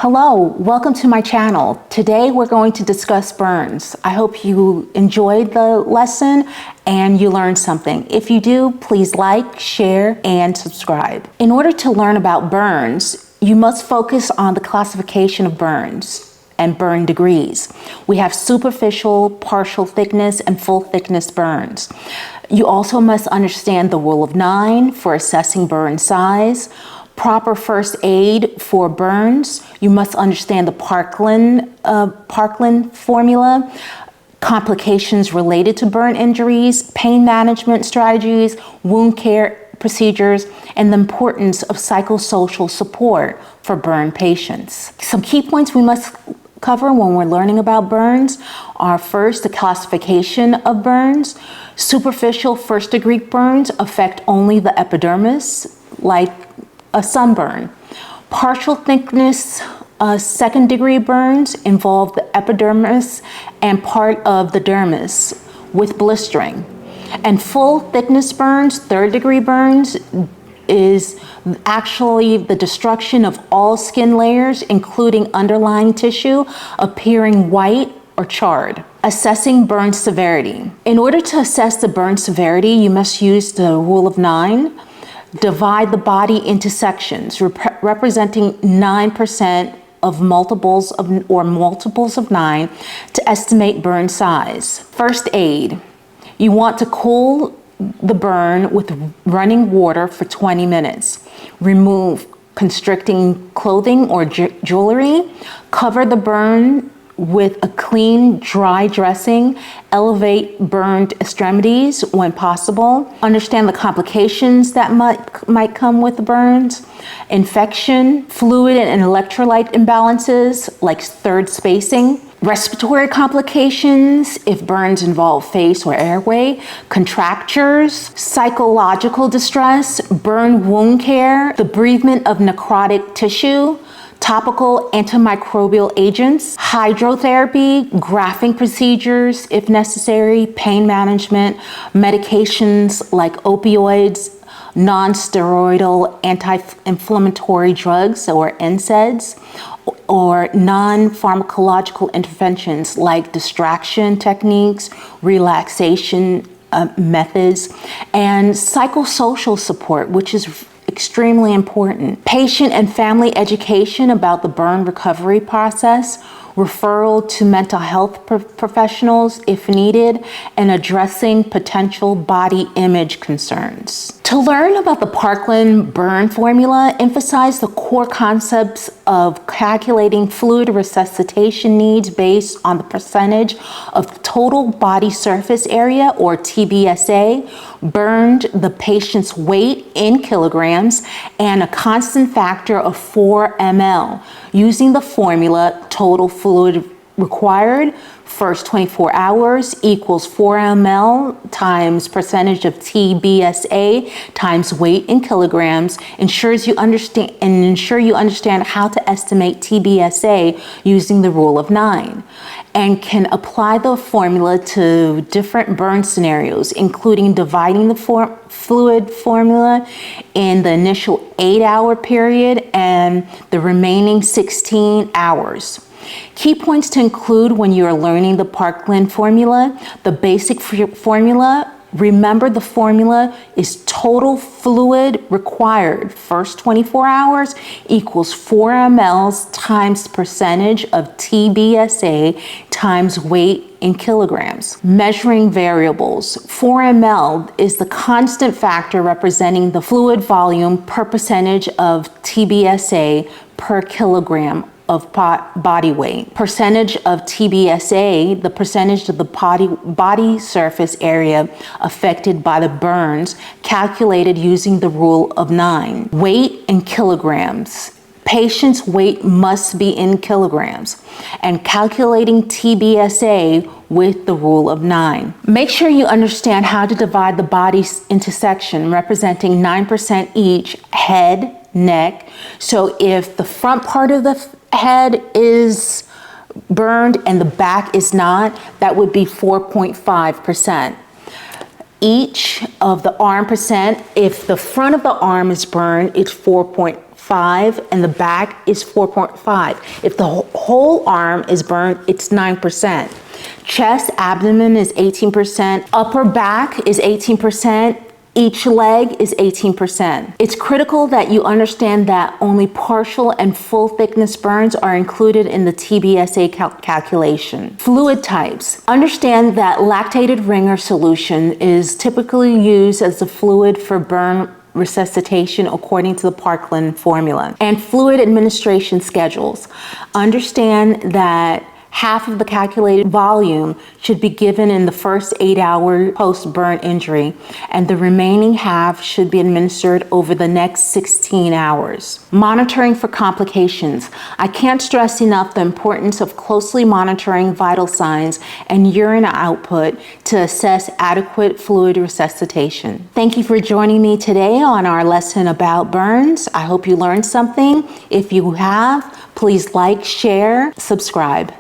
Hello, welcome to my channel. Today we're going to discuss burns. I hope you enjoyed the lesson and you learned something. If you do, please like, share, and subscribe. In order to learn about burns, you must focus on the classification of burns and burn degrees. We have superficial, partial thickness, and full thickness burns. You also must understand the rule of 9 for assessing burn size. Proper first aid for burns. You must understand the Parkland formula, complications related to burn injuries, pain management strategies, wound care procedures, and the importance of psychosocial support for burn patients. Some key points we must cover when we're learning about burns are: first, the classification of burns. Superficial first-degree burns affect only the epidermis, like a sunburn. Partial thickness second-degree burns involve the epidermis and part of the dermis with blistering. And full thickness burns, third-degree burns, is actually the destruction of all skin layers, including underlying tissue, appearing white or charred. Assessing burn severity. In order to assess the burn severity, you must use the rule of 9. Divide the body into sections representing 9% of multiples of 9 to estimate burn size. First aid. You want to cool the burn with running water for 20 minutes. Remove constricting clothing or jewelry. Cover the burn with a clean, dry dressing. Elevate burned extremities when possible. Understand the complications that might come with the burns. Infection, fluid and electrolyte imbalances like third spacing. Respiratory complications if burns involve face or airway. Contractures, psychological distress, burn wound care, the bereavement of necrotic tissue, topical antimicrobial agents, hydrotherapy, grafting procedures if necessary, pain management, medications like opioids, non-steroidal anti-inflammatory drugs or NSAIDs, or non-pharmacological interventions like distraction techniques, relaxation methods, and psychosocial support, which is extremely important. Patient and family education about the burn recovery process, referral to mental health professionals if needed, and addressing potential body image concerns. To learn about the Parkland burn formula, emphasize the core concepts of calculating fluid resuscitation needs based on the percentage of total body surface area, or TBSA, burned, the patient's weight in kilograms, and a constant factor of 4 ml. Using the formula, total fluid required first 24 hours equals 4 ml times percentage of TBSA times weight in kilograms. Ensure you understand how to estimate TBSA using the rule of 9, and can apply the formula to different burn scenarios, including dividing the fluid formula in the initial 8-hour period and the remaining 16 hours. Key points to include when you are learning the Parkland formula: the basic formula. Remember, the formula is total fluid required first 24 hours equals 4 ml times percentage of TBSA times weight in kilograms. Measuring variables. 4 ml is the constant factor representing the fluid volume per percentage of TBSA per kilogram of body weight. Percentage of TBSA, the percentage of the body surface area affected by the burns, calculated using the rule of 9. Weight in kilograms. Patient's weight must be in kilograms, and calculating TBSA with the rule of 9. Make sure you understand how to divide the body into sections representing 9% each: head, neck. So if the front part of the head is burned and the back is not, that would be 4.5%. Each of the arm percent, if the front of the arm is burned, it's 4.5%. 5 and the back is 4.5. If the whole arm is burned, it's 9%. Chest, abdomen is 18%. Upper back is 18%. Each leg is 18%. It's critical that you understand that only partial and full thickness burns are included in the TBSA calculation. Fluid types. Understand that lactated Ringer solution is typically used as the fluid for burn resuscitation according to the Parkland formula. And fluid administration schedules. Understand that half of the calculated volume should be given in the first 8-hour post-burn injury, and the remaining half should be administered over the next 16 hours. Monitoring for complications. I can't stress enough the importance of closely monitoring vital signs and urine output to assess adequate fluid resuscitation. Thank you for joining me today on our lesson about burns. I hope you learned something. If you have, please like, share, subscribe.